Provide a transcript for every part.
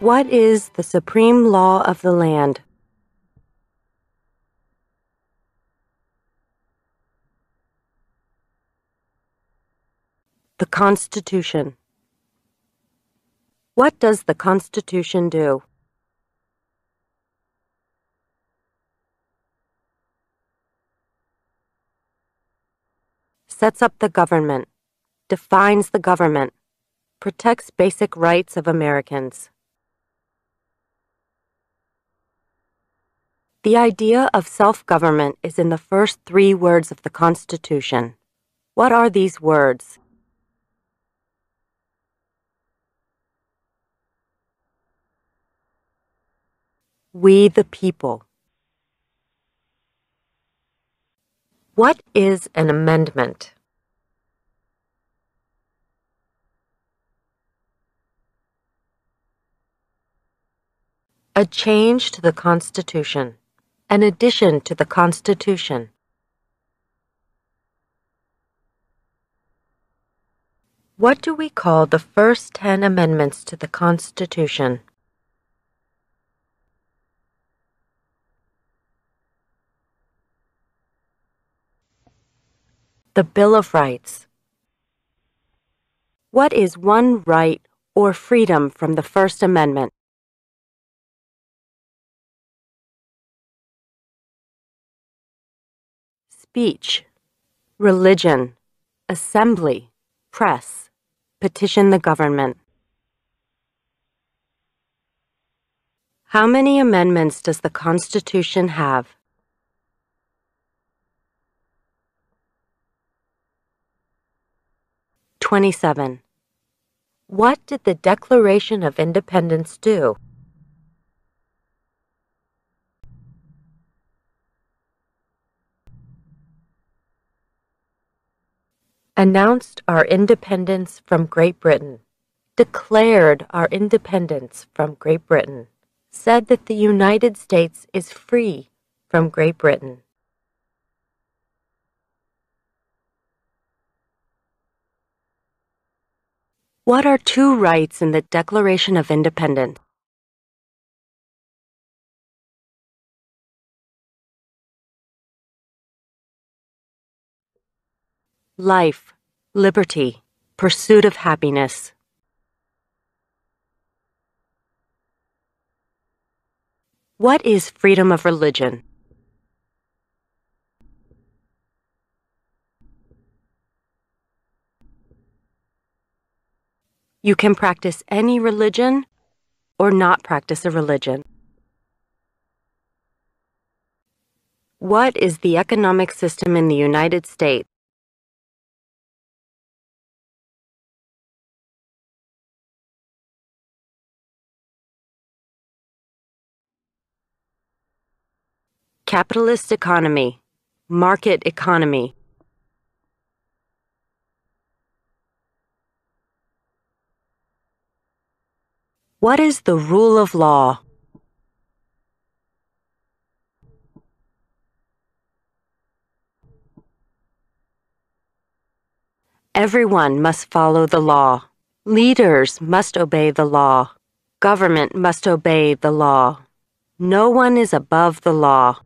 What is the supreme law of the land? The Constitution. What does the Constitution do? Sets up the government, defines the government, protects basic rights of Americans. The idea of self-government is in the first 3 words of the Constitution. What are these words? We the people. What is an amendment? A change to the Constitution, an addition to the Constitution. What do we call the first 10 amendments to the Constitution? The Bill of Rights. What is one right or freedom from the First Amendment? Speech, religion, assembly, press, petition the government. How many amendments does the Constitution have? "27. What did the Declaration of Independence do? Announced our independence from Great Britain. Declared our independence from Great Britain. Said that the United States is free from Great Britain. What are 2 rights in the Declaration of Independence? Life, liberty, pursuit of happiness. What is freedom of religion? You can practice any religion or not practice a religion. What is the economic system in the United States? Capitalist economy, market economy. What is the rule of law? Everyone must follow the law. Leaders must obey the law. Government must obey the law. No one is above the law.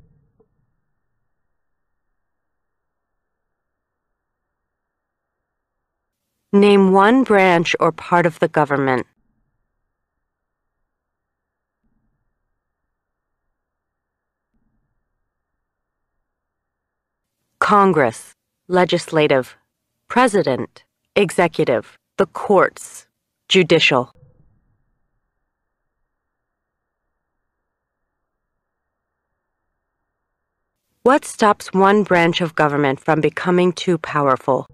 Name one branch or part of the government. Congress, legislative, president, executive, the courts, judicial. What stops one branch of government from becoming too powerful?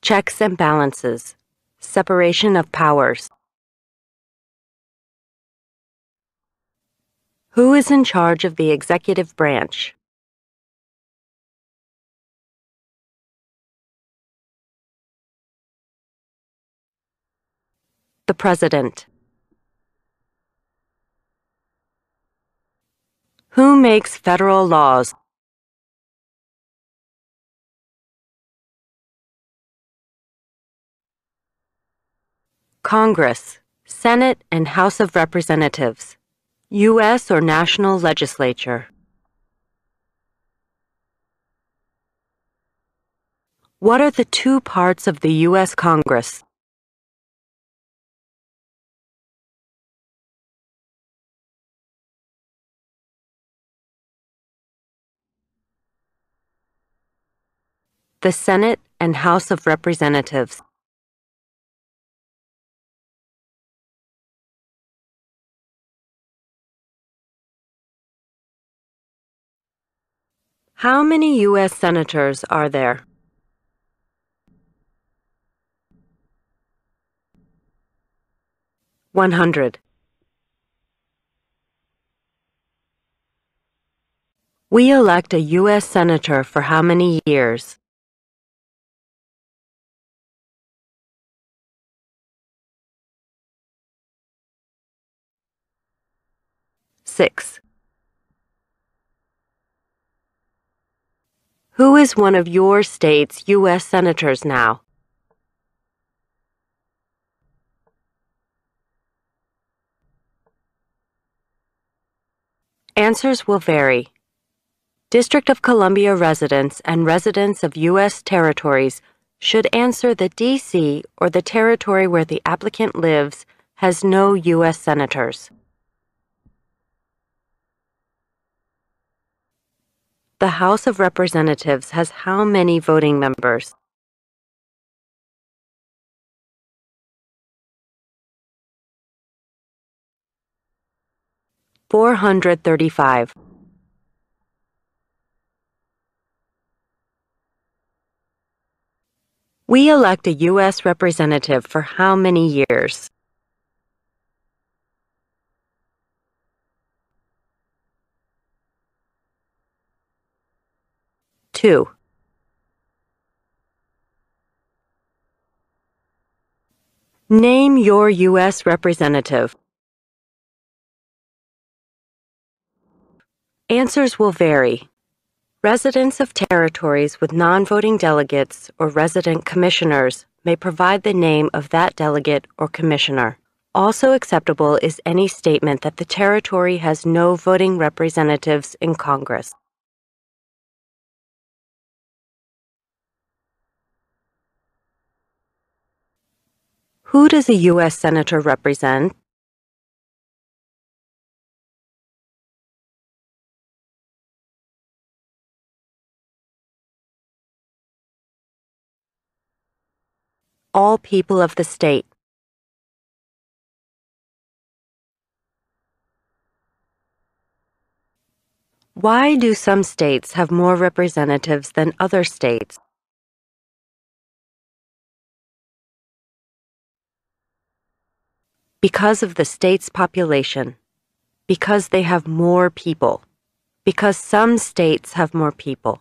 Checks and balances, separation of powers. Who is in charge of the executive branch? The President. Who makes federal laws? Congress, Senate and House of Representatives, U.S. or national legislature. What are the two parts of the U.S. Congress? The Senate and House of Representatives. How many U.S. senators are there? $100. We elect a U.S. senator for how many years? 6. Who is one of your state's U.S. senators now? Answers will vary. District of Columbia residents and residents of U.S. territories should answer that D.C. or the territory where the applicant lives has no U.S. senators. The House of Representatives has how many voting members? 435. We elect a U.S. representative for how many years? 2. Name your U.S. representative. Answers will vary. Residents of territories with non-voting delegates or resident commissioners may provide the name of that delegate or commissioner. Also acceptable is any statement that the territory has no voting representatives in Congress. Who does a U.S. Senator represent? All people of the state. Why do some states have more representatives than other states? Because of the state's population. Because they have more people. Because some states have more people.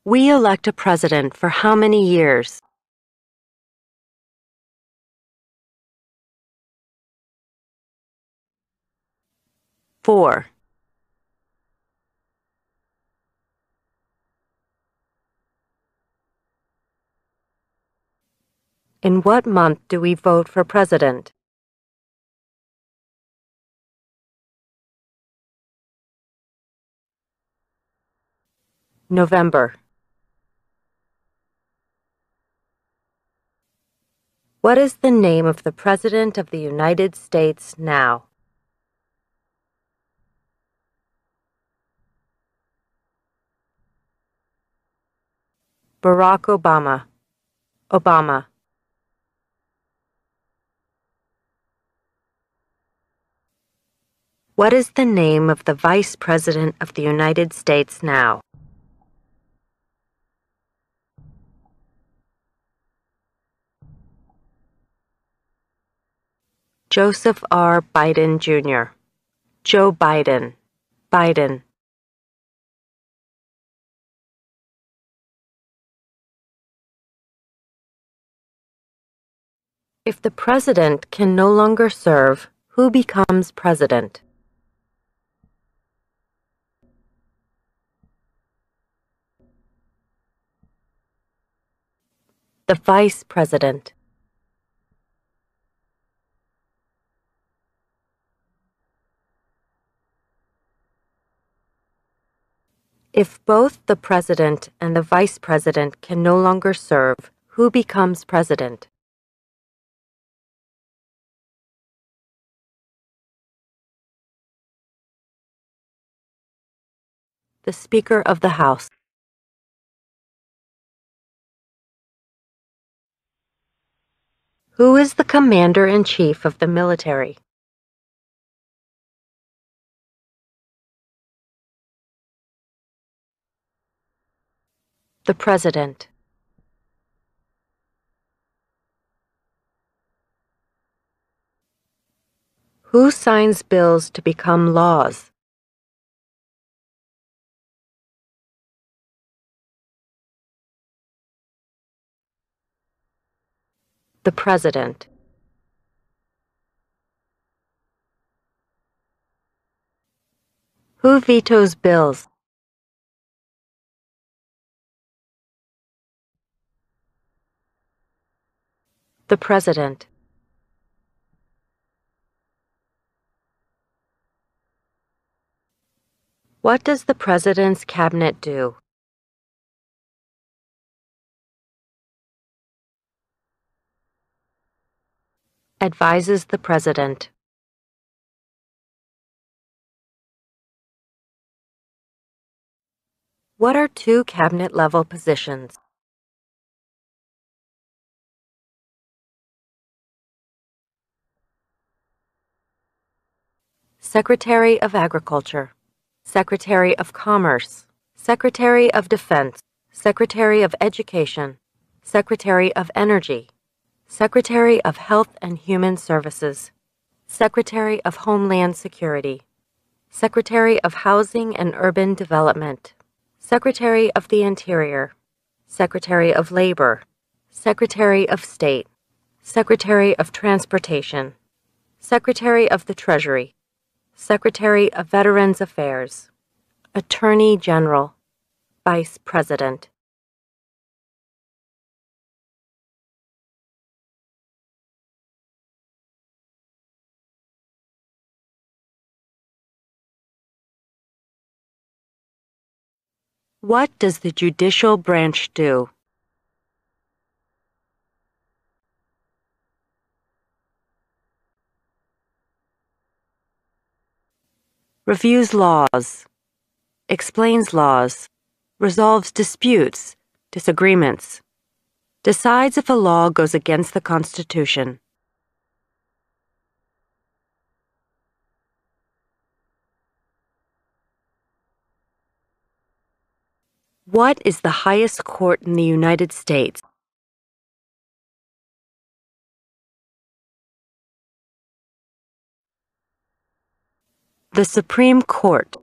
We elect a president for how many years? 4. In what month do we vote for president? November. What is the name of the President of the United States now? Barack Obama. Obama. What is the name of the Vice President of the United States now? Joseph R. Biden, Jr. Joe Biden. Biden. If the president can no longer serve, who becomes president? the Vice President. If both the President and the Vice President can no longer serve, who becomes President? The Speaker of the House. Who is the Commander-in-Chief of the military? The President. Who signs bills to become laws? The President. Who vetoes bills? The President. What does the President's cabinet do? Advises the President. What are two cabinet-level positions? Secretary of Agriculture, Secretary of Commerce, Secretary of Defense, Secretary of Education, Secretary of Energy, Secretary of Health and Human Services, Secretary of Homeland Security, Secretary of Housing and Urban Development, Secretary of the Interior, Secretary of Labor, Secretary of State, Secretary of Transportation, Secretary of the Treasury, Secretary of Veterans Affairs, Attorney General, Vice President. What does the judicial branch do? Reviews laws, explains laws, resolves disputes, disagreements, decides if a law goes against the Constitution. What is the highest court in the United States? The Supreme Court.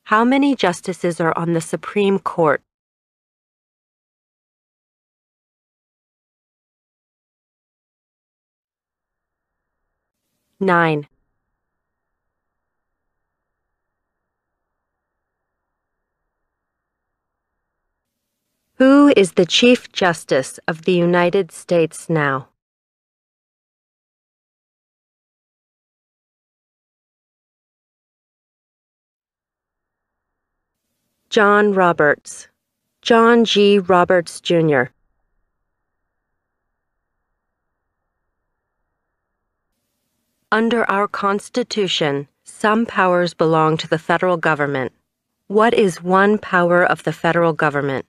How many justices are on the Supreme Court? Nine. Who is the Chief Justice of the United States now? John Roberts. John G. Roberts, Jr. Under our Constitution, some powers belong to the federal government. What is one power of the federal government?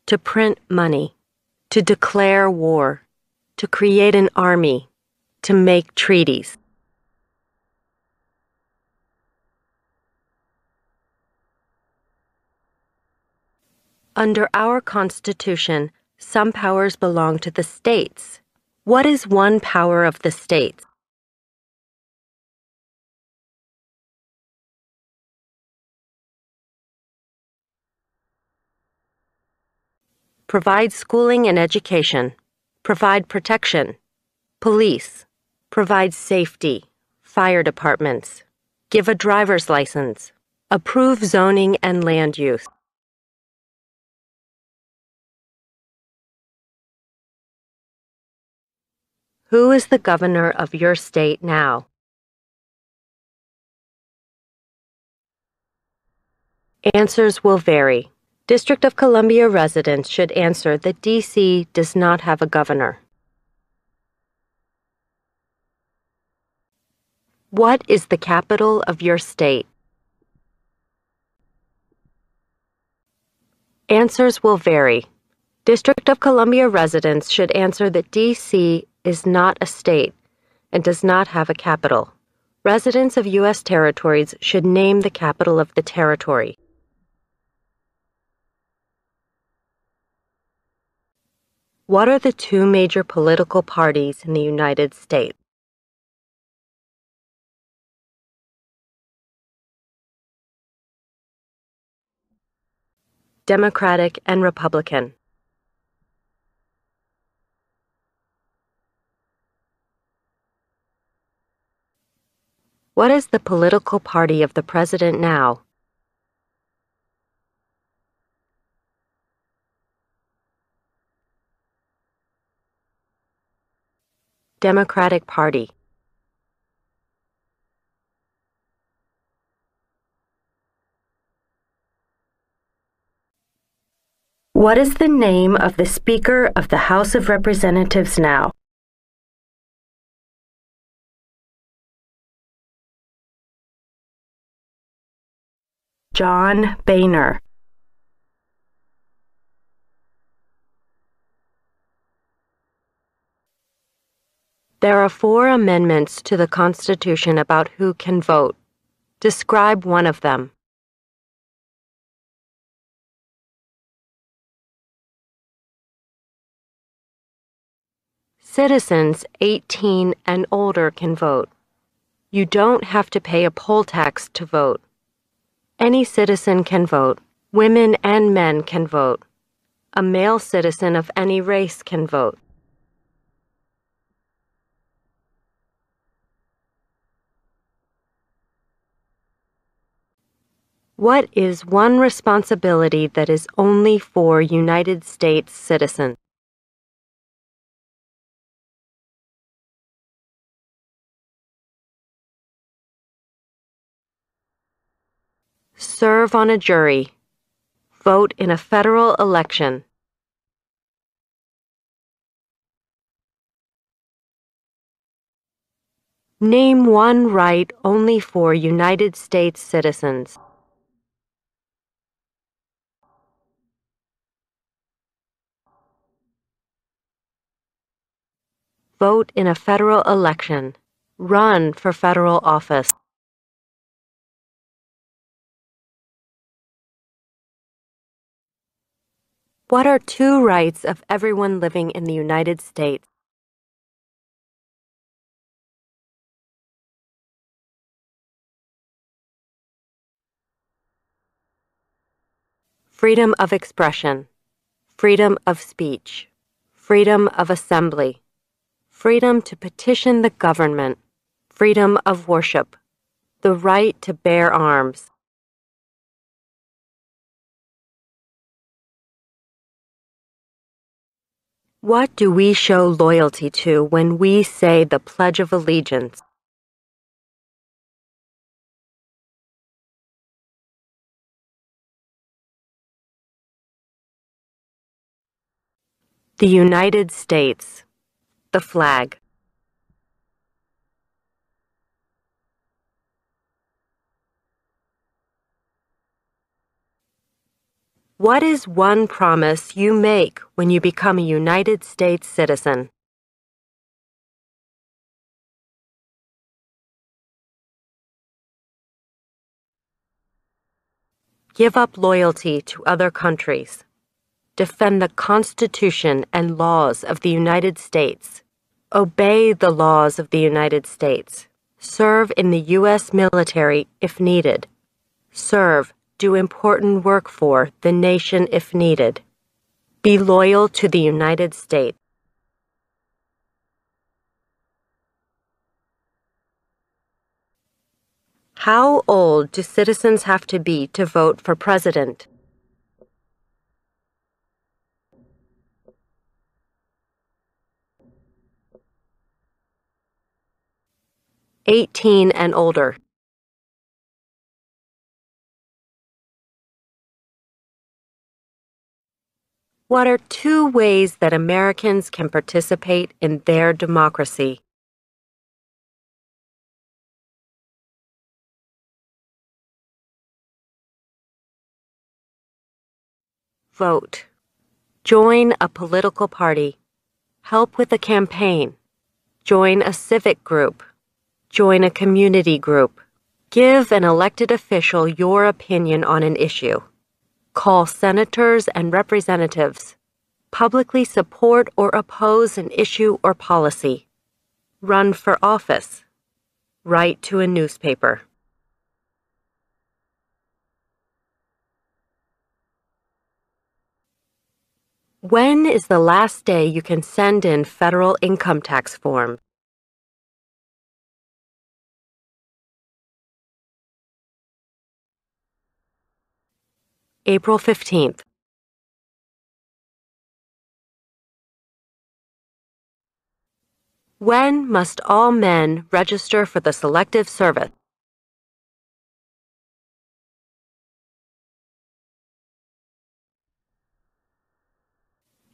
To print money, to declare war, to create an army, to make treaties. Under our Constitution, some powers belong to the states. What is one power of the states? Provide schooling and education. provide protection, police, provide safety, fire departments, give a driver's license, approve zoning and land use. Who is the governor of your state now? Answers will vary. District of Columbia residents should answer that D.C. does not have a governor. What is the capital of your state? Answers will vary. District of Columbia residents should answer that D.C. is not a state and does not have a capital. Residents of U.S. territories should name the capital of the territory. What are the two major political parties in the United States? Democratic and Republican. What is the political party of the president now? Democratic Party. What is the name of the Speaker of the House of Representatives now? John Boehner. There are 4 amendments to the Constitution about who can vote. Describe one of them. Citizens 18 and older can vote. You don't have to pay a poll tax to vote. Any citizen can vote. Women and men can vote. A male citizen of any race can vote. What is one responsibility that is only for United States citizens? Serve on a jury. Vote in a federal election. Name one right only for United States citizens. Vote in a federal election. Run for federal office. What are 2 rights of everyone living in the United States? Freedom of expression, freedom of speech, freedom of assembly, freedom to petition the government, freedom of worship, the right to bear arms. What do we show loyalty to when we say the Pledge of Allegiance? The United States, the flag. What is one promise you make when you become a United States citizen? Give up loyalty to other countries. Defend the Constitution and laws of the United States. Obey the laws of the United States. Serve in the U.S. military if needed. Serve, do important work for the nation if needed. Be loyal to the United States. How old do citizens have to be to vote for president? "18 and older." What are two ways that Americans can participate in their democracy? Vote. Join a political party. Help with a campaign. Join a civic group. Join a community group. Give an elected official your opinion on an issue. Call senators and representatives. Publicly support or oppose an issue or policy. Run for office. Write to a newspaper. When is the last day you can send in federal income tax form? April 15th. When must all men register for the Selective Service?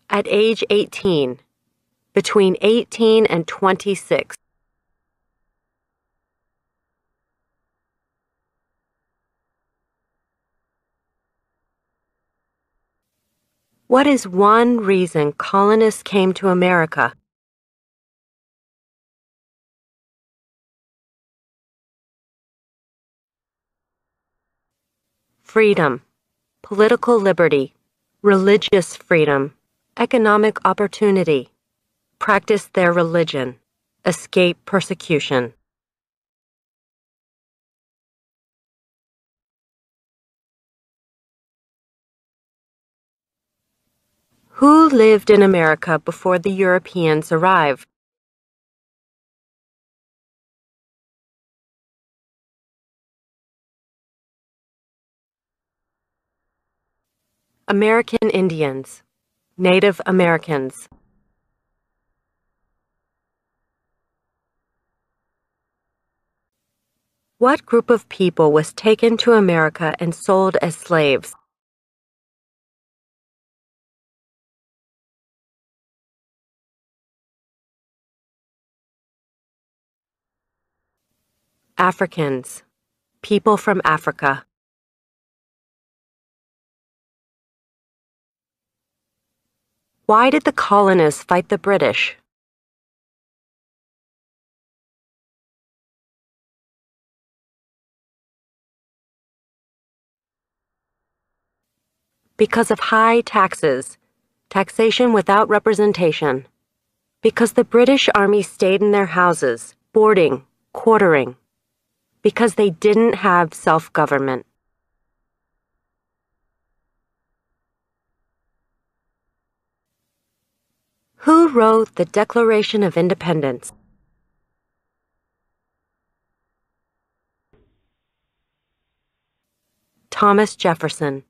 At age 18, between 18 and 26. What is one reason colonists came to America? Freedom, political liberty, religious freedom, economic opportunity, practice their religion, escape persecution. Who lived in America before the Europeans arrived? American Indians, Native Americans. What group of people was taken to America and sold as slaves? Africans, people from Africa. Why did the colonists fight the British? Because of high taxes, taxation without representation. Because the British Army stayed in their houses, boarding, quartering. Because they didn't have self-government. Who wrote the Declaration of Independence? Thomas Jefferson.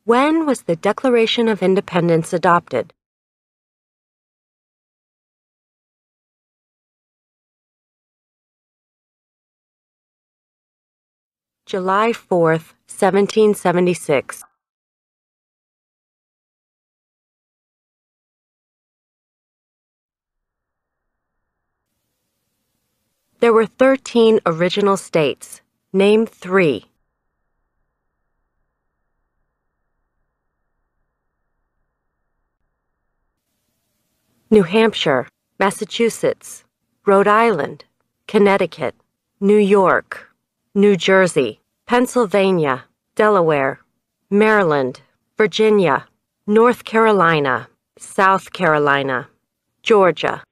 When was the Declaration of Independence adopted? July 4th, 1776. There were 13 original states. Name 3. New Hampshire, Massachusetts, Rhode Island, Connecticut, New York, New Jersey, Pennsylvania, Delaware, Maryland, Virginia, North Carolina, South Carolina, Georgia.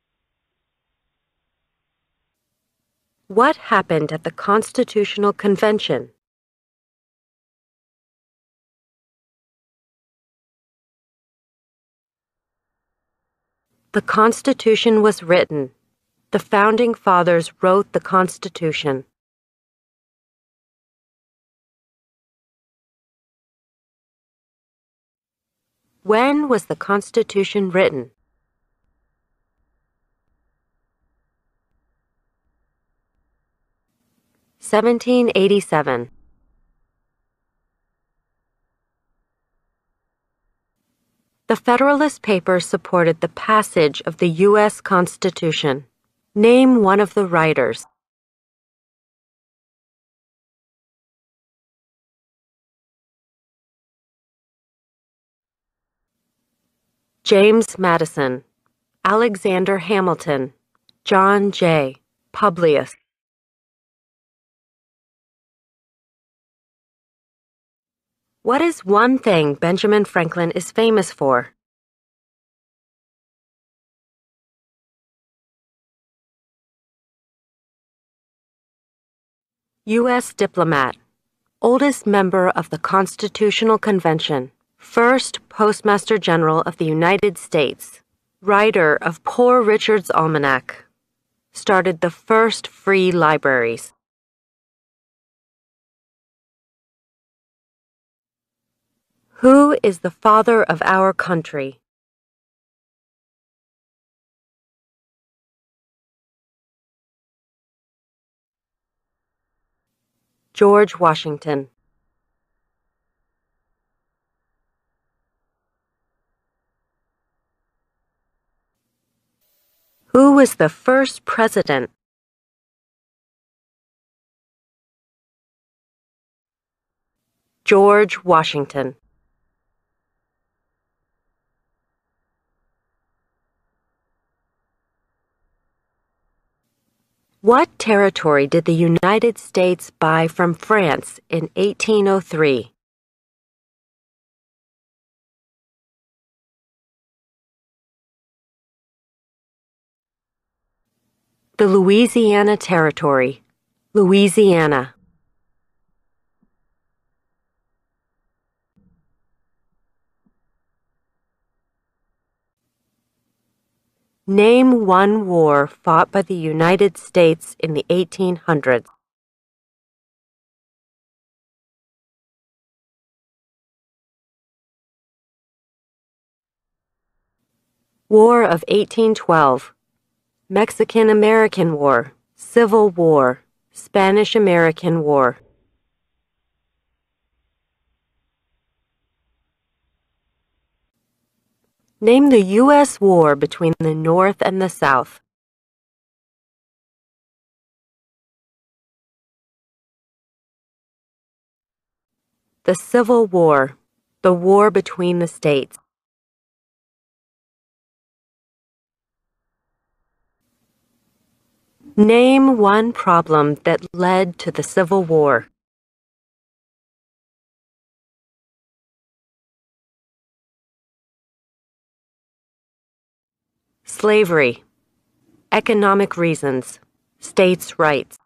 What happened at the Constitutional Convention? The Constitution was written. The Founding Fathers wrote the Constitution. When was the Constitution written? (1787). The Federalist Papers supported the passage of the U.S. Constitution. Name one of the writers. James Madison, Alexander Hamilton, John Jay, Publius. What is one thing Benjamin Franklin is famous for? U.S. diplomat, oldest member of the Constitutional Convention, first Postmaster General of the United States, writer of Poor Richard's Almanac, started the first free libraries. Who is the father of our country? George Washington. Who was the first president? George Washington. What territory did the United States buy from France in 1803? The Louisiana Territory, Louisiana. Name one war fought by the United States in the 1800s. War of 1812, Mexican-American War, Civil War, Spanish-American War. Name the U.S. war between the North and the South. The Civil War, the war between the states. Name one problem that led to the Civil War. Slavery, economic reasons, states' rights.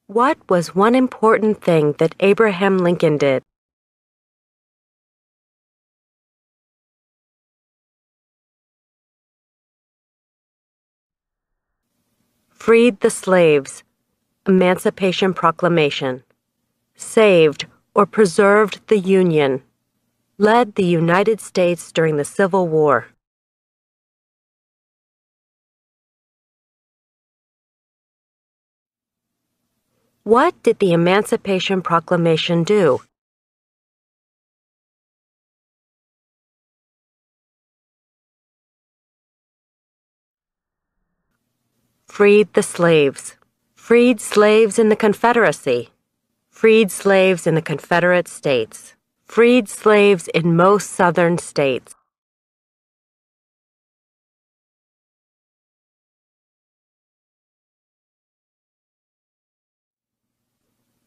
What was one important thing that Abraham Lincoln did? Freed the slaves, Emancipation Proclamation. Saved or preserved the Union. Led the United States during the Civil War. What did the Emancipation Proclamation do? Freed the slaves. Freed slaves in the Confederacy. Freed slaves in the Confederate States. Freed slaves in most southern states.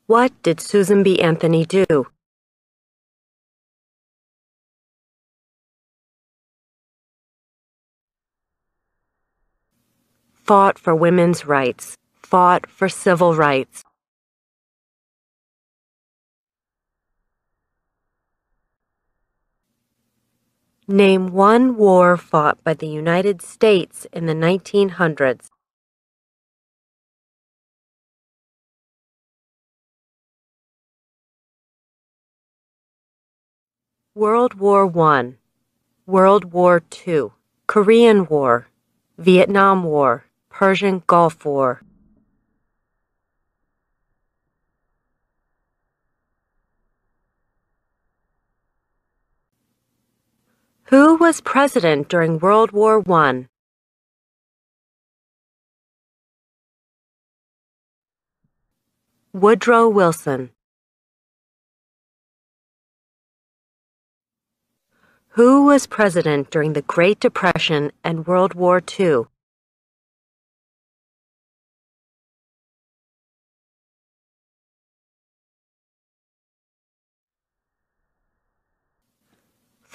What did Susan B. Anthony do? Fought for women's rights. Fought for civil rights. Name one war fought by the United States in the 1900s. World War I, World War II, Korean War, Vietnam War, Persian Gulf War. Who was president during World War I? Woodrow Wilson. Who was president during the Great Depression and World War II?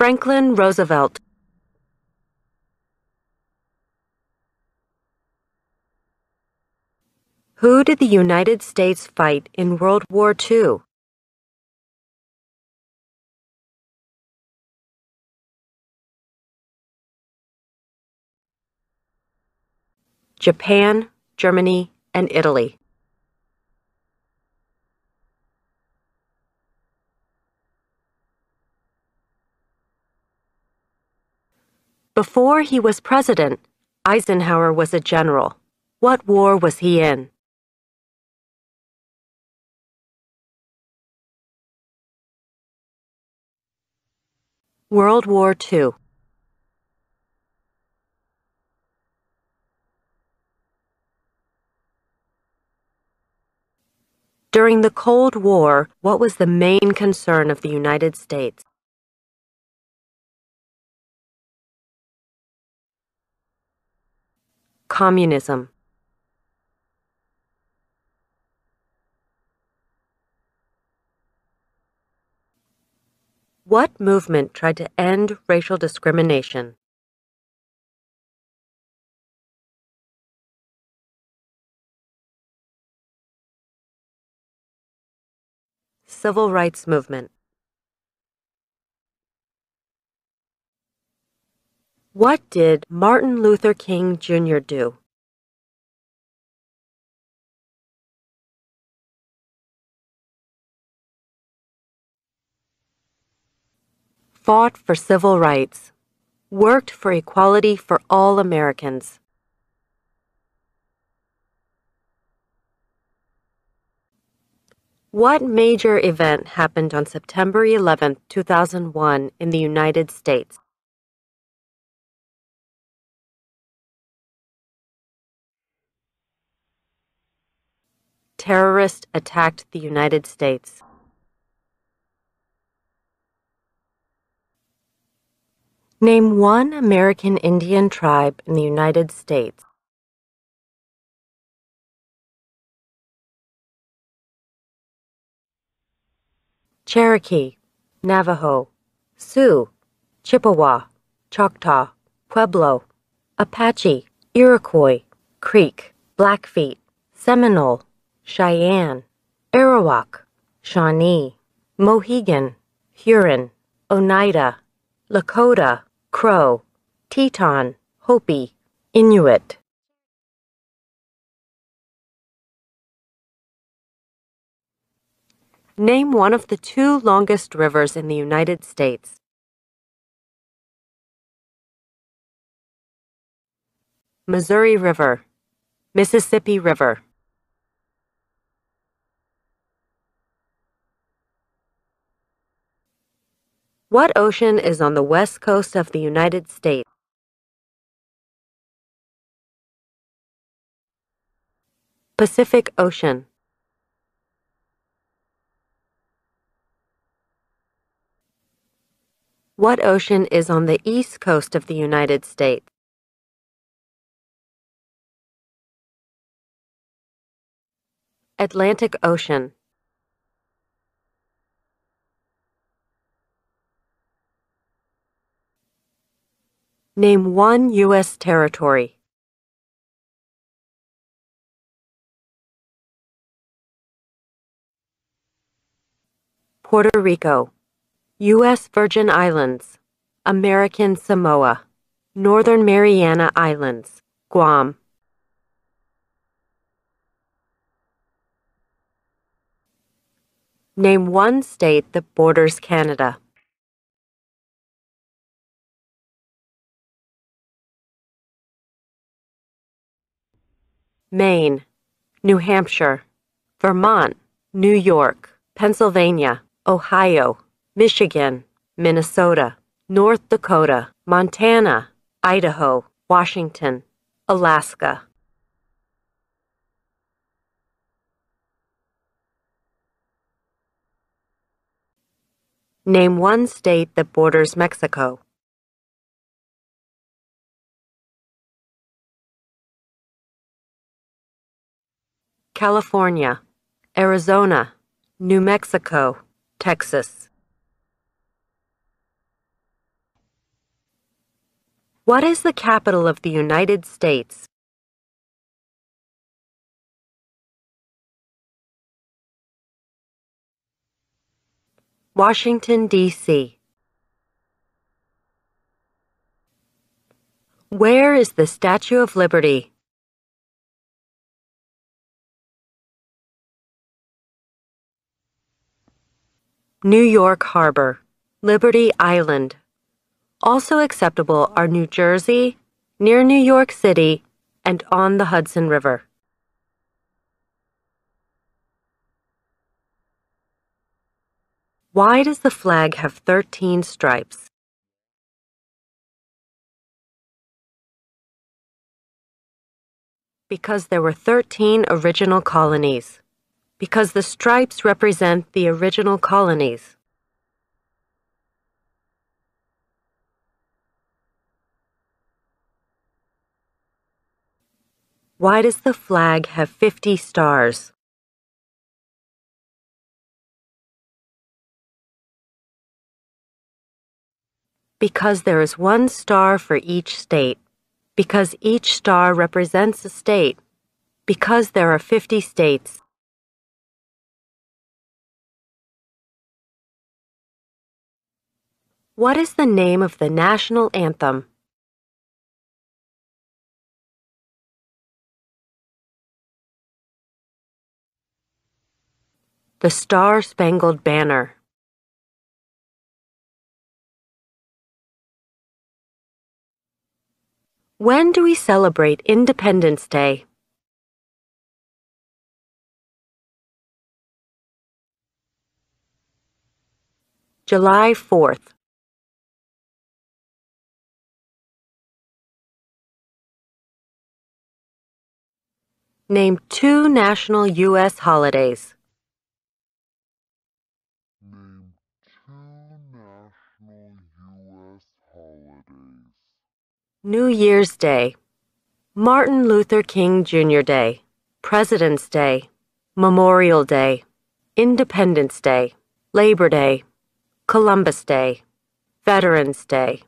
Franklin Roosevelt. Who did the United States fight in World War II? Japan, Germany, and Italy. Before he was president, Eisenhower was a general. What war was he in? World War II. During the Cold War, what was the main concern of the United States? Communism. What movement tried to end racial discrimination? Civil rights movement. What did Martin Luther King Jr. do? Fought for civil rights. Worked for equality for all Americans. What major event happened on September 11, 2001 in the United States? Terrorists attacked the United States. Name one American Indian tribe in the United States. Cherokee, Navajo, Sioux, Chippewa, Choctaw, Pueblo, Apache, Iroquois, Creek, Blackfeet, Seminole, Cheyenne, Arawak, Shawnee, Mohegan, Huron, Oneida, Lakota, Crow, Teton, Hopi, Inuit. Name one of the two longest rivers in the United States. Missouri River, Mississippi River. What ocean is on the west coast of the United States? Pacific Ocean. What ocean is on the east coast of the United States? Atlantic Ocean. Name one U.S. territory. Puerto Rico, U.S. Virgin Islands, American Samoa, Northern Mariana Islands, Guam. Name one state that borders Canada. Maine, New Hampshire, Vermont, New York, Pennsylvania, Ohio, Michigan, Minnesota, North Dakota, Montana, Idaho, Washington, Alaska. Name one state that borders Mexico. California, Arizona, New Mexico, Texas. What is the capital of the United States? Washington, D.C. Where is the Statue of Liberty? New York Harbor, Liberty Island. Also acceptable are New Jersey, near New York City, and on the Hudson River. Why does the flag have 13 stripes? Because there were 13 original colonies. Because the stripes represent the original colonies. Why does the flag have 50 stars? Because there is one star for each state. Because each star represents a state. Because there are 50 states. What is the name of the national anthem? The Star-Spangled Banner. When do we celebrate Independence Day? July 4th. Name two national U.S. holidays. Name two national U.S. holidays. New Year's Day, Martin Luther King Jr. Day, President's Day, Memorial Day, Independence Day, Labor Day, Columbus Day, Veterans Day,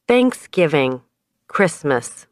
Thanksgiving, Christmas.